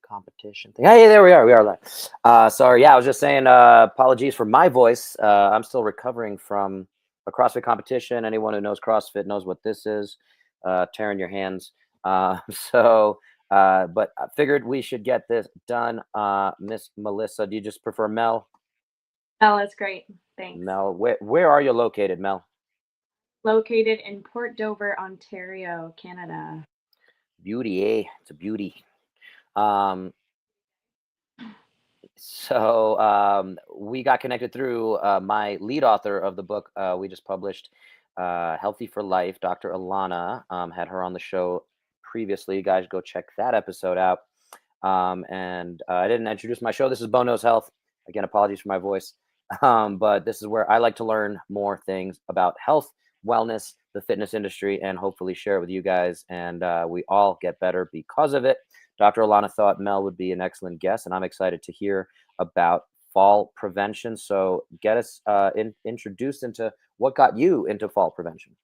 competition thing. Hey, there we are. We are live. Sorry. Yeah, I was just saying. Apologies for my voice. I'm still recovering from a CrossFit competition. Anyone who knows CrossFit knows what this is. Tearing your hands. But I figured we should get this done. Miss Melissa, do you just prefer Mel? Oh, that's great. Thanks. Mel, where are you located, Mel? Located in Port Dover, Ontario, Canada. Beauty, eh? It's a beauty. Um, we got connected through my lead author of the book we just published, Healthy for Life. Dr. Alana had her on the show previously. You guys, go check that episode out. And I didn't introduce my show. This is Bono's Health. Again, apologies for my voice. But this is where I like to learn more things about health, wellness, the fitness industry, and hopefully share it with you guys. And we all get better because of it. Dr. Alana thought Mel would be an excellent guest, and I'm excited to hear about fall prevention. So get us introduced into what got you into fall prevention.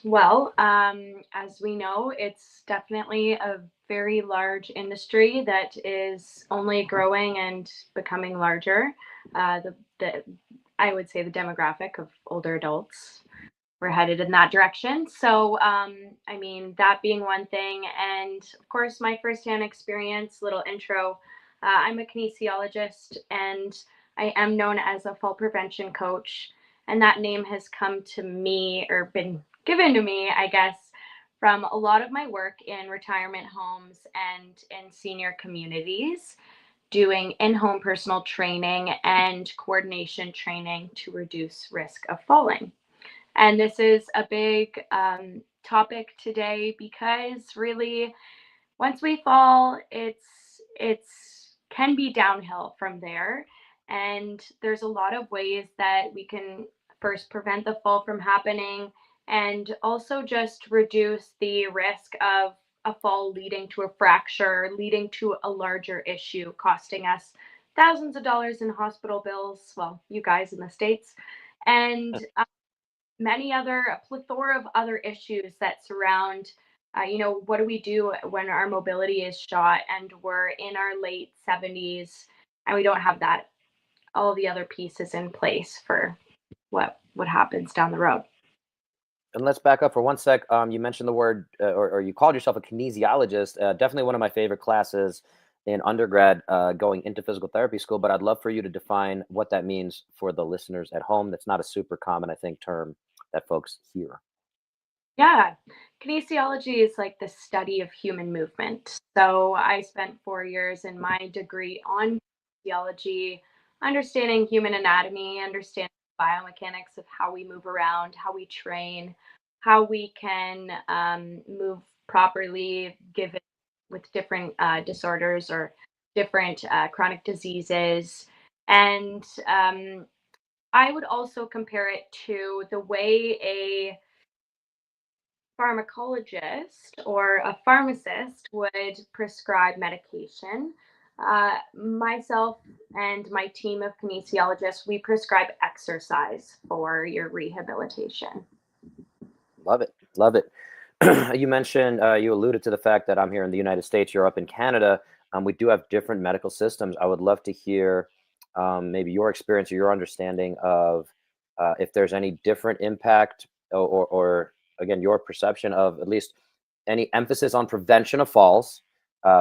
Well, as we know, it's definitely a very large industry that is only growing and becoming larger. The I would say the demographic of older adults, we're headed in that direction. So, I mean, that being one thing, and of course, my firsthand experience, little intro. I'm a kinesiologist and I am known as a fall prevention coach. And that name has come to me or been given to me, I guess, from a lot of my work in retirement homes and in senior communities, doing in home personal training and coordination training to reduce risk of falling. And this is a big topic today because really, once we fall, it's can be downhill from there. And there's a lot of ways that we can first prevent the fall from happening, and also just reduce the risk of a fall leading to a fracture, leading to a larger issue, costing us thousands of dollars in hospital bills. Well, you guys in the States. And many other a plethora of other issues that surround what do we do when our mobility is shot and we're in our late 70s and we don't have that all the other pieces in place for what happens down the road. And let's back up for one sec. You mentioned the word, or you called yourself a kinesiologist. Definitely one of my favorite classes in undergrad, going into physical therapy school. But I'd love for you to define what that means for the listeners at home. That's not a super common, I think, term that folks hear. Yeah, kinesiology is like the study of human movement. So I spent 4 years in my degree on kinesiology, understanding human anatomy, understanding biomechanics of how we move around, how we train, how we can move properly given with different disorders or different chronic diseases. And I would also compare it to the way a pharmacologist or a pharmacist would prescribe medication. Myself and my team of kinesiologists, we prescribe exercise for your rehabilitation. Love it. Love it. You mentioned, you alluded to the fact that I'm here in the United States, you're up in Canada. We do have different medical systems. I would love to hear maybe your experience or your understanding of if there's any different impact or again, your perception of at least any emphasis on prevention of falls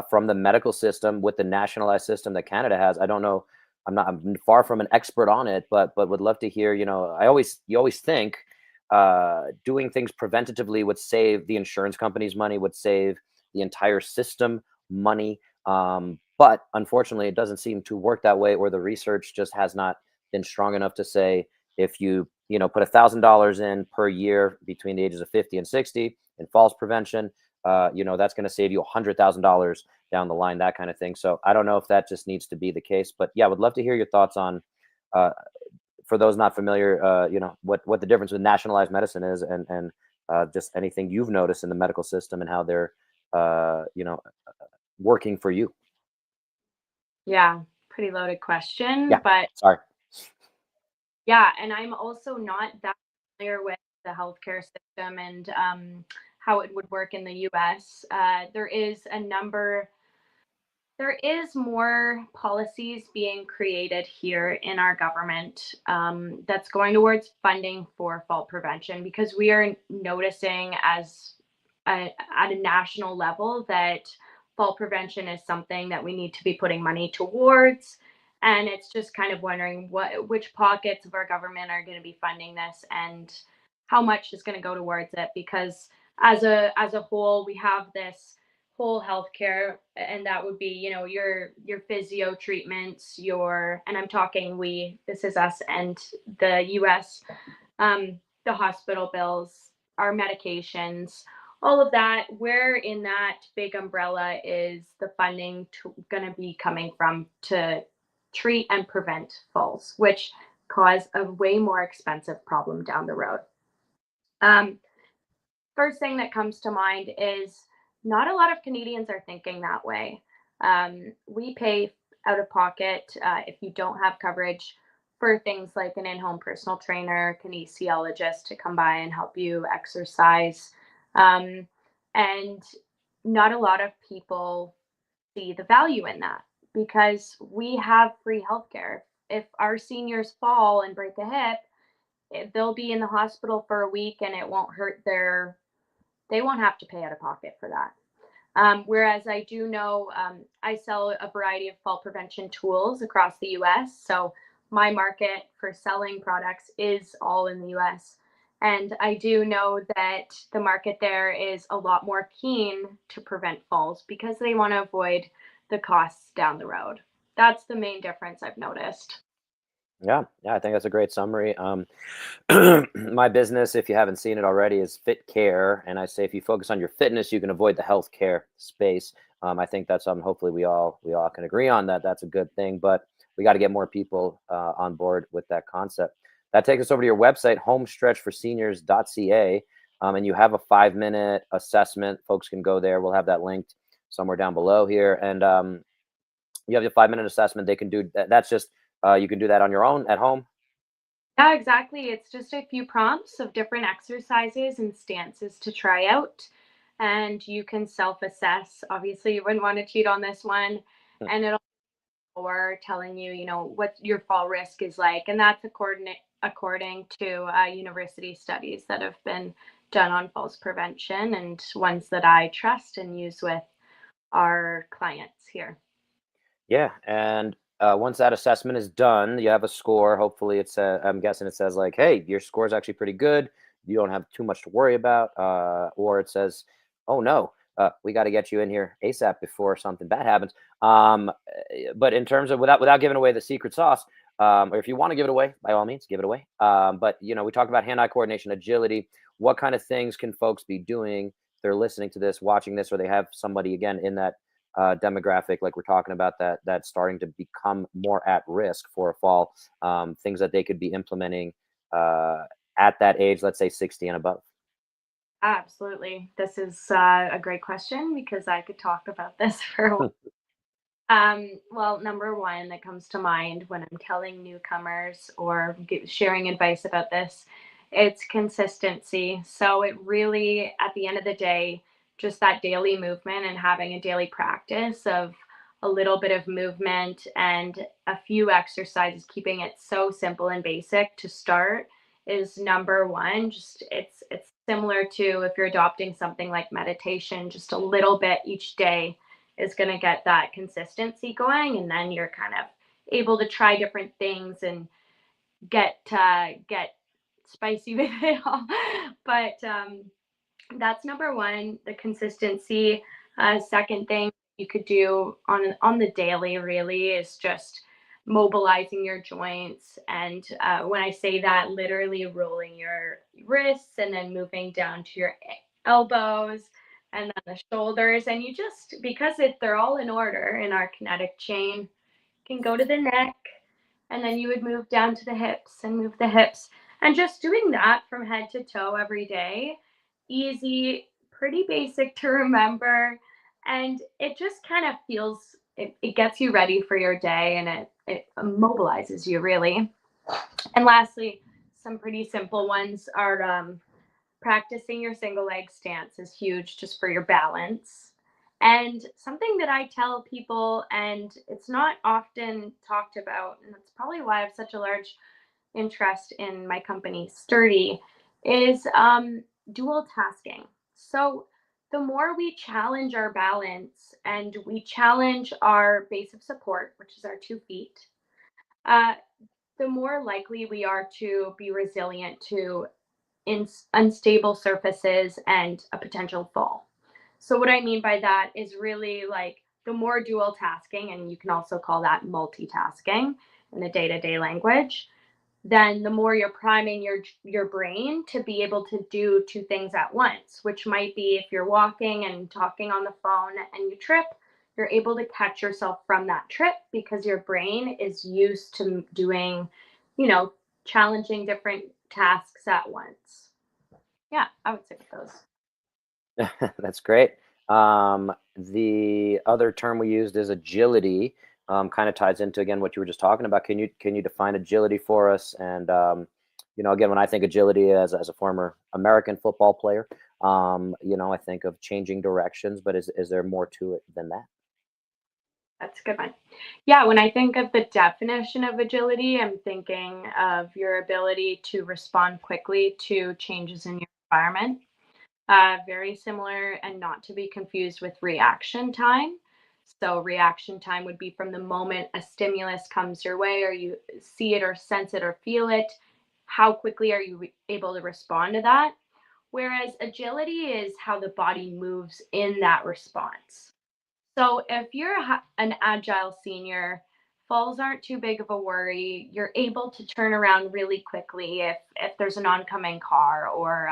from the medical system with the nationalized system that Canada has. I don't know. I'm far from an expert on it, but would love to hear. You always think doing things preventatively would save the insurance companies money, would save the entire system money. But unfortunately, it doesn't seem to work that way, or the research just has not been strong enough to say if you put $1,000 in per year between the ages of 50 and 60 in falls prevention, that's going to save you $100,000 down the line, that kind of thing. So I don't know if that just needs to be the case, but yeah, I would love to hear your thoughts on uh, for those not familiar, what the difference with nationalized medicine is, and just anything you've noticed in the medical system and how they're, uh, you know, working for you. Yeah, pretty loaded question, Yeah. but Sorry. yeah, and I'm also not that familiar with the healthcare system and how it would work in the US. There is a number There is more policies being created here in our government that's going towards funding for fall prevention because we are noticing at a national level that fall prevention is something that we need to be putting money towards. And it's just kind of wondering which pockets of our government are going to be funding this and how much is going to go towards it because as a whole we have this whole healthcare, and that would be, your physio treatments, your, and I'm talking we, this is us and the US, the hospital bills, our medications, all of that. Where in that big umbrella is the funding going to be coming from to treat and prevent falls, which cause a way more expensive problem down the road? Um, First thing that comes to mind is not a lot of Canadians are thinking that way. We pay out of pocket if you don't have coverage for things like an in home personal trainer, kinesiologist to come by and help you exercise. Um, and not a lot of people see the value in that because we have free healthcare. If our seniors fall and break a hip, they'll be in the hospital for a week and it won't hurt their, they won't have to pay out of pocket for that. Whereas I do know I sell a variety of fall prevention tools across the US. So my market for selling products is all in the US. And I do know that the market there is a lot more keen to prevent falls because they want to avoid the costs down the road. That's the main difference I've noticed. Yeah, yeah, I think that's a great summary. My business, if you haven't seen it already, is Fit Care, and I say if you focus on your fitness, you can avoid the healthcare space. I think that's something. Hopefully, we all can agree on that. That's a good thing, but we got to get more people on board with that concept. That takes us over to your website, homestretchforseniors.ca, and you have a 5-minute assessment. Folks can go there. We'll have that linked somewhere down below here, and you have your 5-minute assessment. They can do that. That's just you can do that on your own at home. Yeah, exactly. It's just a few prompts of different exercises and stances to try out. And you can self assess. Obviously, you wouldn't want to cheat on this one. And it'll or telling you, what your fall risk is like. And that's according to university studies that have been done on falls prevention and ones that I trust and use with our clients here. Yeah, and once that assessment is done, you have a score. Hopefully, I'm guessing it says like, "Hey, your score is actually pretty good. You don't have too much to worry about," or it says, "Oh no, we got to get you in here ASAP before something bad happens." But in terms of without giving away the secret sauce, or if you want to give it away, by all means, give it away. But we talk about hand-eye coordination, agility. What kind of things can folks be doing? They're listening to this, watching this, or they have somebody again in that demographic, like we're talking about, that's starting to become more at risk for a fall. Things that they could be implementing uh, at that age, let's say 60 and above. Absolutely. This is a great question because I could talk about this for a while. Well, number one that comes to mind when I'm telling newcomers or sharing advice about this, it's consistency. So it really, at the end of the day, just that daily movement and having a daily practice of a little bit of movement and a few exercises, keeping it so simple and basic to start is number one. Just it's similar to if you're adopting something like meditation, just a little bit each day is going to get that consistency going, and then you're kind of able to try different things and get spicy with it all. But that's number one, the consistency. Second thing you could do on the daily really is just mobilizing your joints, and when I say that, literally rolling your wrists and then moving down to your elbows and then the shoulders, and you just, because they're all in order in our kinetic chain, can go to the neck, and then you would move down to the hips and move the hips. And just doing that from head to toe every day, easy, pretty basic to remember. And it just kind of feels, it gets you ready for your day and it mobilizes you really. And lastly, some pretty simple ones are practicing your single leg stance is huge just for your balance. And something that I tell people, and it's not often talked about, and that's probably why I have such a large interest in my company, Sturdy, is dual tasking. So the more we challenge our balance and we challenge our base of support, which is our 2 feet, uh, the more likely we are to be resilient to unstable surfaces and a potential fall. So, what I mean by that is really like the more dual tasking, and you can also call that multitasking in the day to day language, then the more you're priming your brain to be able to do two things at once, which might be if you're walking and talking on the phone and you trip, you're able to catch yourself from that trip because your brain is used to doing, you know, challenging different tasks at once. Yeah, I would say with those. That's great. The other term we used is agility. Kind of ties into again what you were just talking about. Can you define agility for us? And again, when I think agility as a former American football player, I think of changing directions. But is there more to it than that? That's a good one. Yeah, when I think of the definition of agility, I'm thinking of your ability to respond quickly to changes in your environment. Very similar and not to be confused with reaction time. So, reaction time would be from the moment a stimulus comes your way, or you see it, or sense it, or feel it. How quickly are you able to respond to that? Whereas agility is how the body moves in that response. So if you're an agile senior, falls aren't too big of a worry. You're able to turn around really quickly if there's an oncoming car, or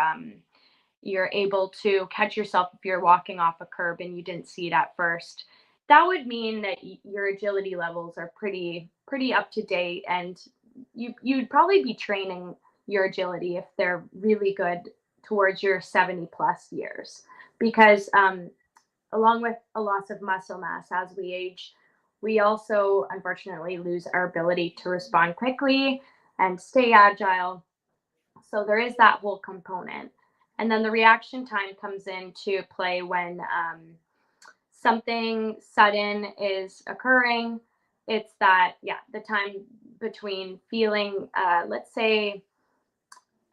you're able to catch yourself if you're walking off a curb and you didn't see it at first. That would mean that your agility levels are pretty up to date, and you'd probably be training your agility if they're really good towards your 70 plus years, because along with a loss of muscle mass as we age, we also unfortunately lose our ability to respond quickly and stay agile. So there is that whole component. And then the reaction time comes into play when something sudden is occurring. It's that, yeah, the time between feeling, let's say,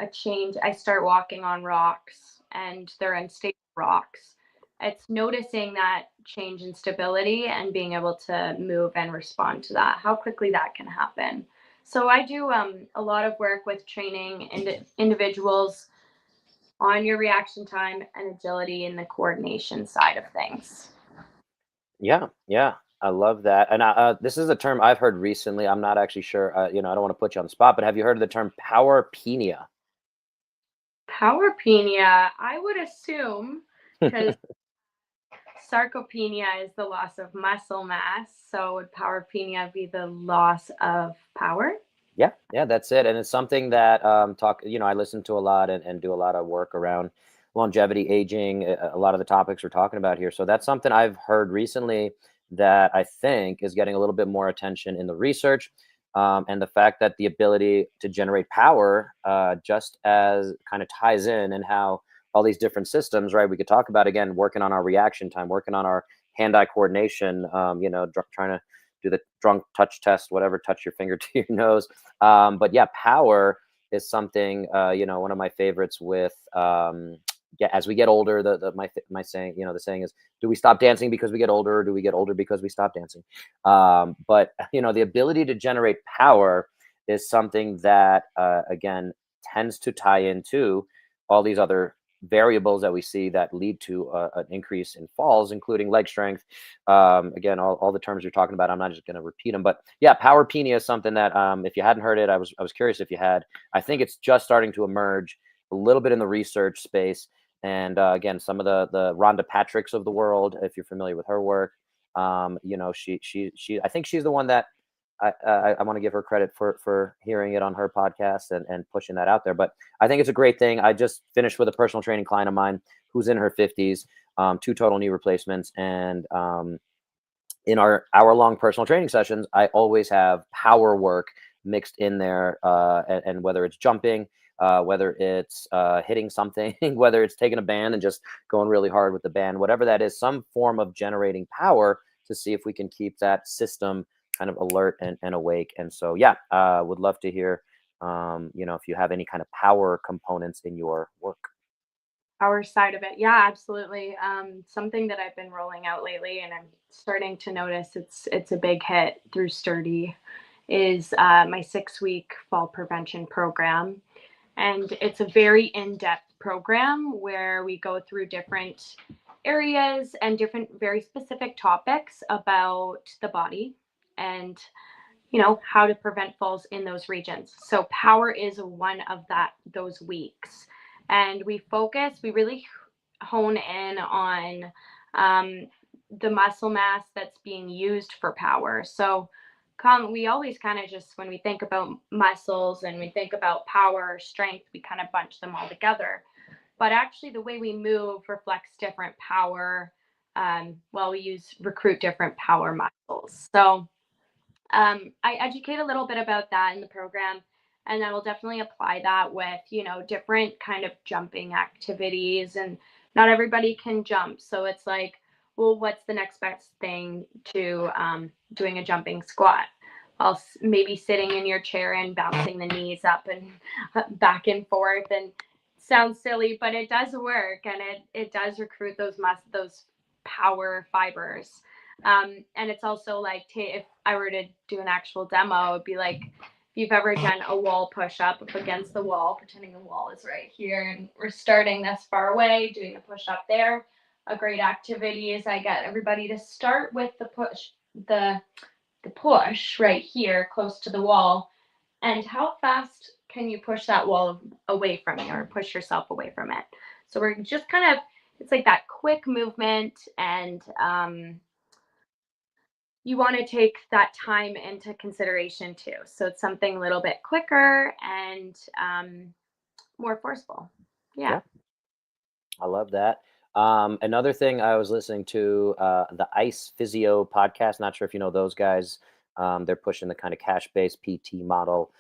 a change. I start walking on rocks and they're unstable rocks. It's noticing that change in stability and being able to move and respond to that, how quickly that can happen. So I do a lot of work with training individuals on your reaction time and agility and the coordination side of things. Yeah, yeah, I love that. And this is a term I've heard recently. I'm not actually sure. I don't want to put you on the spot, but have you heard of the term powerpenia? Powerpenia, I would assume, because sarcopenia is the loss of muscle mass. So would powerpenia be the loss of power? Yeah, yeah, that's it. And it's something that I listen to a lot and do a lot of work around longevity, aging, a lot of the topics we're talking about here. So that's something I've heard recently that I think is getting a little bit more attention in the research. And the fact that the ability to generate power just as kind of ties in and how all these different systems, right? We could talk about again, working on our reaction time, working on our hand-eye coordination, trying to do the drunk touch test, whatever, touch your finger to your nose. But yeah, power is something, one of my favorites with, yeah, as we get older, my saying, the saying is, do we stop dancing because we get older, or do we get older because we stop dancing? But, the ability to generate power is something that, again, tends to tie into all these other variables that we see that lead to an increase in falls, including leg strength. Again, all the terms you're talking about, I'm not just going to repeat them, but yeah, powerpenia is something that, if you hadn't heard it, I was curious if you had. I think it's just starting to emerge a little bit in the research space. And again, some of the Rhonda Patricks of the world, if you're familiar with her work, I think she's the one that I want to give her credit for hearing it on her podcast and pushing that out there. But I think it's a great thing. I just finished with a personal training client of mine who's in her 50s, two total knee replacements, and in our hour-long personal training sessions, I always have power work mixed in there, and whether it's jumping, whether it's hitting something, whether it's taking a band and just going really hard with the band, whatever that is, some form of generating power to see if we can keep that system kind of alert and awake. And so, yeah, would love to hear, if you have any kind of power components in your work. Our side of it. Yeah, absolutely. Something that I've been rolling out lately, and I'm starting to notice it's a big hit through Sturdy, is my 6 week fall prevention program. And it's a very in-depth program where we go through different areas and different very specific topics about the body and how to prevent falls in those regions. So power is one of those weeks, and we really hone in on um, the muscle mass that's being used for power. So we always kind of just, when we think about muscles and we think about power or strength, we kind of bunch them all together. But actually, the way we move reflects different power. Well, we recruit different power muscles. So I educate a little bit about that in the program, and I will definitely apply that with, different kind of jumping activities. And not everybody can jump. So it's like, well, what's the next best thing to doing a jumping squat? While maybe sitting in your chair and bouncing the knees up and back and forth. And sounds silly, but it does work, and it does recruit those power fibers. And it's also like, if I were to do an actual demo, it'd be like, if you've ever done a wall push up against the wall, pretending the wall is right here, and we're starting this far away, doing the push up there. A great activity is I get everybody to start with the push right here, close to the wall, and how fast can you push that wall away from you, or push yourself away from it. So we're just kind of, it's like that quick movement, and you want to take that time into consideration too. So it's something a little bit quicker and more forceful. Yeah. Yeah, I love that. Another thing, I was listening to the Ice Physio podcast. Not sure if you know those guys. They're pushing the kind of cash-based PT model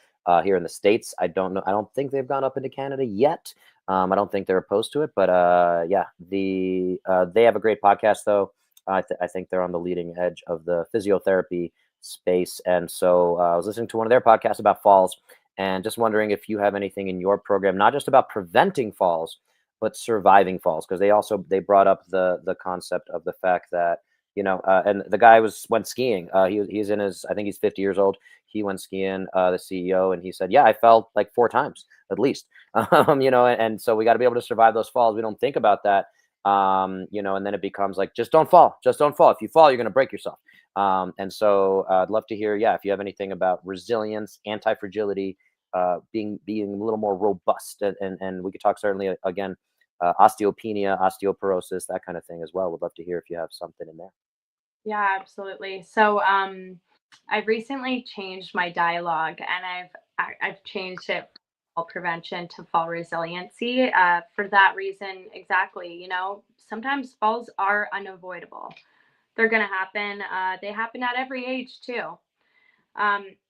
here in the States. I don't know. I don't think they've gone up into Canada yet. I don't think they're opposed to it, but yeah, they have a great podcast though. I think they're on the leading edge of the physiotherapy space, and so I was listening to one of their podcasts about falls, and just wondering if you have anything in your program, not just about preventing falls, but surviving falls, because they brought up the concept of the fact that, and the guy went skiing. He's in his, I think he's 50 years old. He went skiing, the CEO, and he said, yeah, I fell like 4 times at least. And so we got to be able to survive those falls. We don't think about that. And then it becomes like, just don't fall, just don't fall. If you fall, you're going to break yourself. And so I'd love to hear, yeah, if you have anything about resilience, anti-fragility, being a little more robust, and we could talk certainly again, osteopenia, osteoporosis, that kind of thing as well. Would love to hear if you have something in there. Yeah, absolutely. So I've recently changed my dialogue, and I've changed it from fall prevention to fall resiliency. For that reason, exactly. Sometimes falls are unavoidable. They're going to happen. They happen at every age too.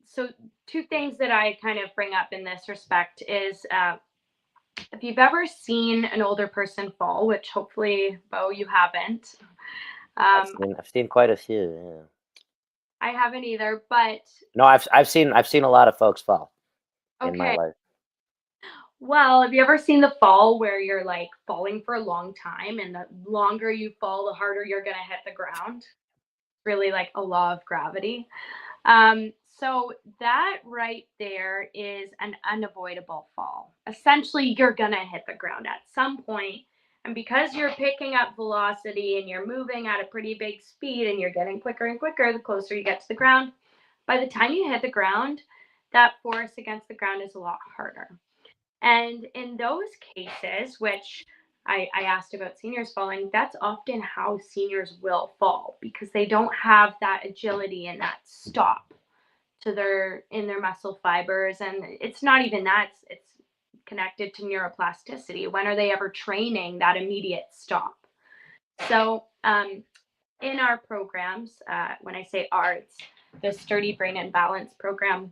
So two things that I kind of bring up in this respect is, if you've ever seen an older person fall, which hopefully, Bo, you haven't. Um, I've seen quite a few. Yeah. I haven't either, but No, I've seen a lot of folks fall in my okay. life. Well, have you ever seen the fall where you're like falling for a long time, and the longer you fall, the harder you're going to hit the ground? Really like a law of gravity. So that right there is an unavoidable fall. Essentially, you're going to hit the ground at some point. And because you're picking up velocity and you're moving at a pretty big speed and you're getting quicker and quicker the closer you get to the ground, by the time you hit the ground, that force against the ground is a lot harder. And in those cases, which I asked about seniors falling, that's often how seniors will fall, because they don't have that agility and that stop in their muscle fibers. And it's not even that, it's connected to neuroplasticity. When are they ever training that immediate stop? So in our programs, when I say our, it's the Sturdy Brain and Balance program,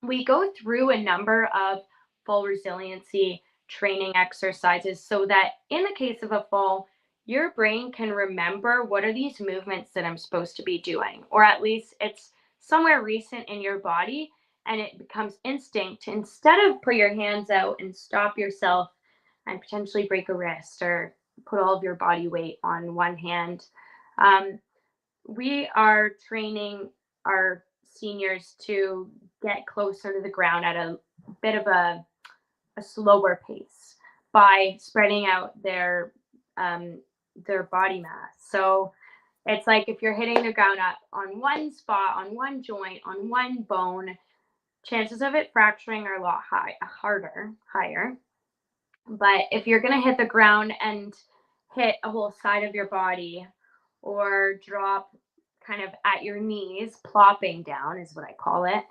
we go through a number of fall resiliency training exercises so that in the case of a fall, your brain can remember what are these movements that I'm supposed to be doing, or at least it's somewhere recent in your body and it becomes instinct instead of put your hands out and stop yourself and potentially break a wrist or put all of your body weight on one hand. Um, we are training our seniors to get closer to the ground at a bit of a slower pace by spreading out their body mass. So it's like if you're hitting the ground up on one spot, on one joint, on one bone, chances of it fracturing are a lot higher. But if you're going to hit the ground and hit a whole side of your body or drop kind of at your knees, plopping down is what I call it,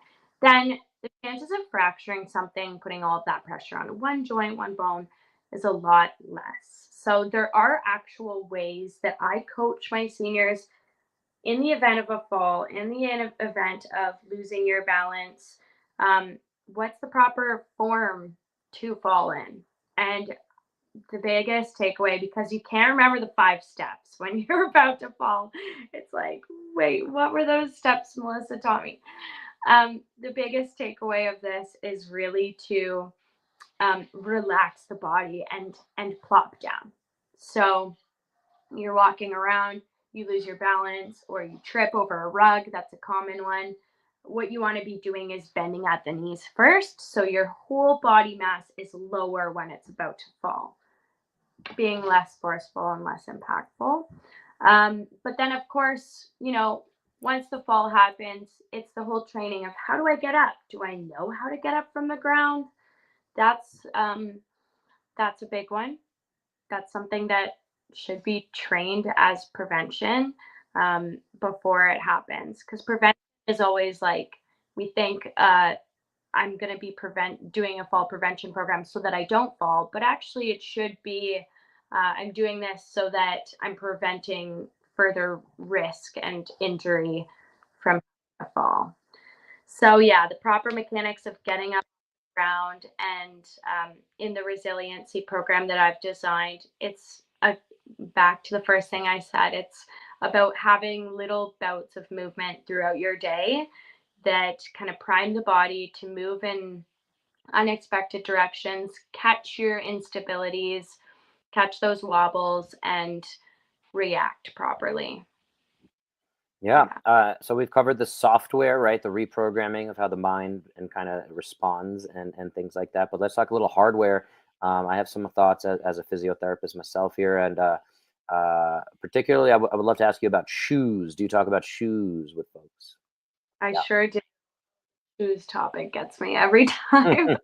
then the chances of fracturing something, putting all of that pressure on one joint, one bone, is a lot less. So there are actual ways that I coach my seniors in the event of a fall, in the event of losing your balance. Um, what's the proper form to fall in? And the biggest takeaway, because you can't remember the 5 steps when you're about to fall, it's like, wait, what were those steps Melissa taught me? The biggest takeaway of this is really to relax the body and plop down. So you're walking around, you lose your balance, or you trip over a rug. That's a common one. What you want to be doing is bending at the knees first, so your whole body mass is lower when it's about to fall, being less forceful and less impactful. But then, of course, once the fall happens, it's the whole training of how do I get up? Do I know how to get up from the ground? That's a big one. That's something that should be trained as prevention before it happens. Because prevention is always like we think I'm going to be doing a fall prevention program so that I don't fall, but actually it should be I'm doing this so that I'm preventing further risk and injury from a fall. So yeah, the proper mechanics of getting up ground and in the resiliency program that I've designed, back to the first thing I said, it's about having little bouts of movement throughout your day that kind of prime the body to move in unexpected directions, catch your instabilities, catch those wobbles, and react properly. Yeah. Yeah, So we've covered the software, right? The reprogramming of how the mind and kind of responds and things like that. But let's talk a little hardware. I have some thoughts as a physiotherapist myself here, and particularly, I would love to ask you about shoes. Do you talk about shoes with folks? I Yeah. sure do. Whose topic gets me every time.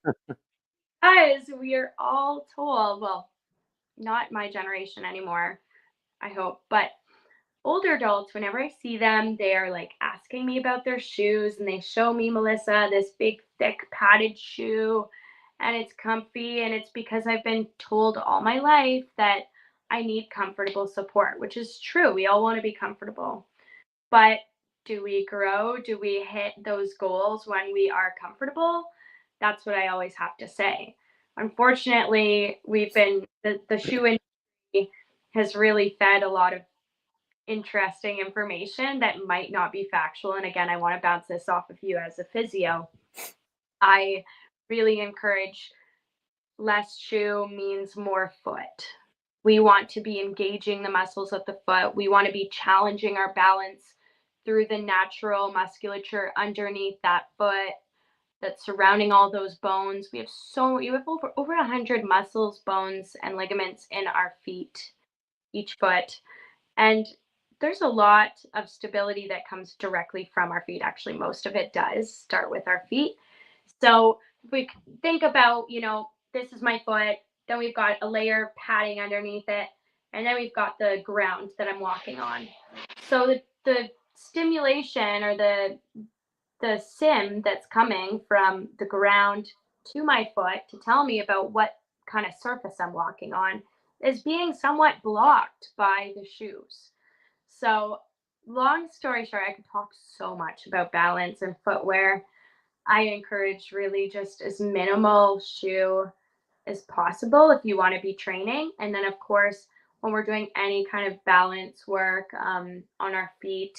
Guys, we are all told, well, not my generation anymore, I hope, but older adults, whenever I see them, they are like asking me about their shoes and they show me, Melissa, this big, thick, padded shoe and it's comfy. And it's because I've been told all my life that I need comfortable support, which is true. We all want to be comfortable. But do we grow? Do we hit those goals when we are comfortable? That's what I always have to say. Unfortunately, the shoe industry has really fed a lot of interesting information that might not be factual. And again, I want to bounce this off of you as a physio. I really encourage less shoe means more foot. We want to be engaging the muscles of the foot. We want to be challenging our balance through the natural musculature underneath that foot that's surrounding all those bones. We have over 100 muscles, bones, and ligaments in our feet, each foot. And there's a lot of stability that comes directly from our feet. Actually, most of it does start with our feet. So if we think about, this is my foot, then we've got a layer of padding underneath it, and then we've got the ground that I'm walking on. So the stimulation or the sim that's coming from the ground to my foot to tell me about what kind of surface I'm walking on is being somewhat blocked by the shoes. So, long story short, I could talk so much about balance and footwear. I encourage really just as minimal shoe as possible if you want to be training. And then, of course, when we're doing any kind of balance work on our feet,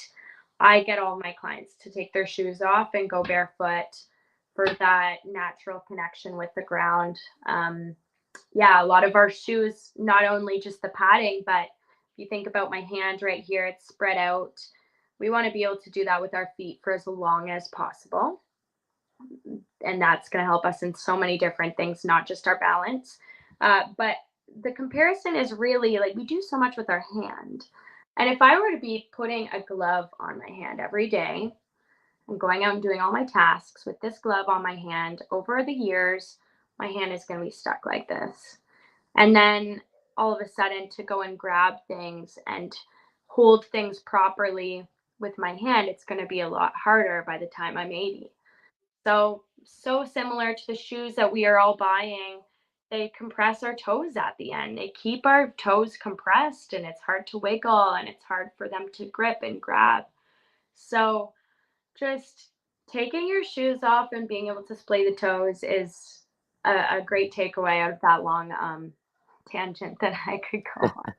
I get all my clients to take their shoes off and go barefoot for that natural connection with the ground. Yeah, a lot of our shoes, not only just the padding, but if you think about my hand right here, it's spread out. We want to be able to do that with our feet for as long as possible. And that's going to help us in so many different things, not just our balance. But the comparison is really like we do so much with our hand. And if I were to be putting a glove on my hand every day and going out and doing all my tasks with this glove on my hand over the years, my hand is going to be stuck like this. And then all of a sudden to go and grab things and hold things properly with my hand, it's going to be a lot harder by the time I'm 80. So similar to the shoes that we are all buying, they compress our toes at the end. They keep our toes compressed and it's hard to wiggle and it's hard for them to grip and grab. So just taking your shoes off and being able to splay the toes is a great takeaway out of that long tangent that I could go on.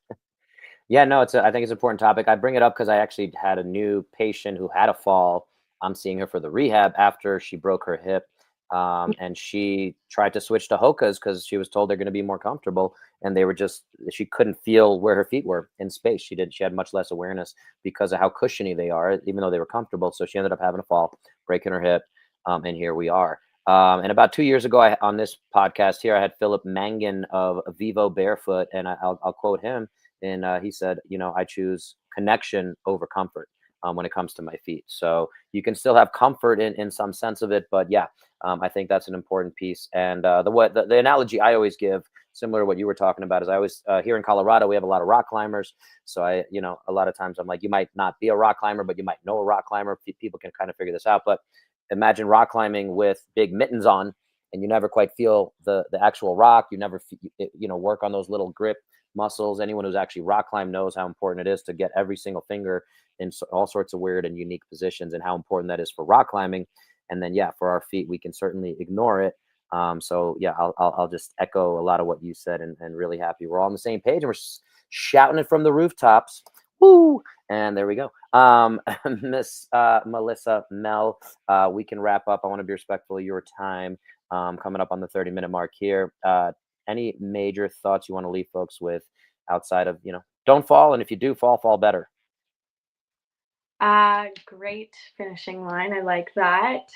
Yeah, no, I think it's an important topic. I bring it up because I actually had a new patient who had a fall. I'm seeing her for the rehab after she broke her hip. And she tried to switch to Hoka's because she was told they're going to be more comfortable. And they were just, she couldn't feel where her feet were in space. She had much less awareness because of how cushiony they are, even though they were comfortable. So she ended up having a fall, breaking her hip. And here we are. And about 2 years ago, on this podcast here, I had Philip Mangan of Vivo Barefoot, and I'll quote him. And he said, I choose connection over comfort when it comes to my feet. So you can still have comfort in some sense of it, but yeah, I think that's an important piece. And the analogy I always give, similar to what you were talking about, is I always here in Colorado we have a lot of rock climbers. So a lot of times I'm like, you might not be a rock climber, but you might know a rock climber. People can kind of figure this out. But imagine rock climbing with big mittens on, and you never quite feel the actual rock. You never work on those little grip muscles. Anyone who's actually rock climbed knows how important it is to get every single finger in all sorts of weird and unique positions, and how important that is for rock climbing. And then yeah, for our feet, we can certainly ignore it. So yeah, I'll just echo a lot of what you said, and really happy we're all on the same page and we're shouting it from the rooftops. Woo! And there we go. Miss Melissa Mel, we can wrap up. I want to be respectful of your time. Coming up on the 30-minute mark here. Any major thoughts you want to leave folks with outside of, don't fall, and if you do fall better? Great finishing line. I like that.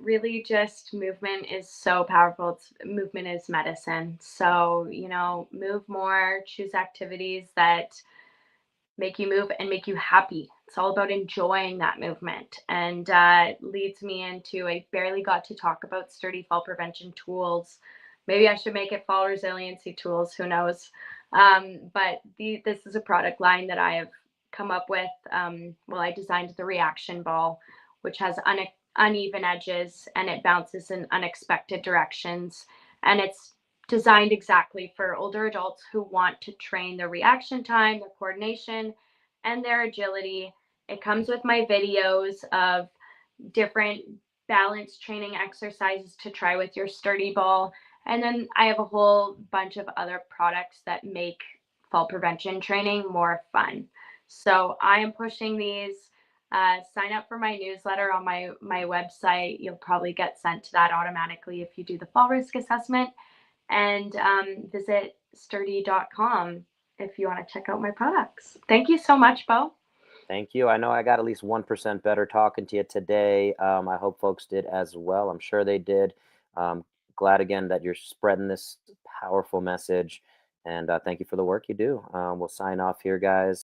Really, just movement is so powerful. Movement is medicine. So, move more, choose activities that make you move and make you happy. It's all about enjoying that movement. And leads me into I barely got to talk about sturdy fall prevention tools. Maybe I should make it fall resiliency tools. Who knows? But this is a product line that I have come up with. Well, I designed the reaction ball, which has uneven edges and it bounces in unexpected directions. And it's designed exactly for older adults who want to train their reaction time, their coordination, and their agility. It comes with my videos of different balance training exercises to try with your sturdy ball. And then I have a whole bunch of other products that make fall prevention training more fun. So I am pushing these. Sign up for my newsletter on my website. You'll probably get sent to that automatically if you do the fall risk assessment. And visit sturdy.com if you want to check out my products. Thank you so much, Bo. Thank you. I know I got at least 1% better talking to you today. I hope folks did as well. I'm sure they did. Um, Glad again that you're spreading this powerful message. And thank you for the work you do. We'll sign off here, guys.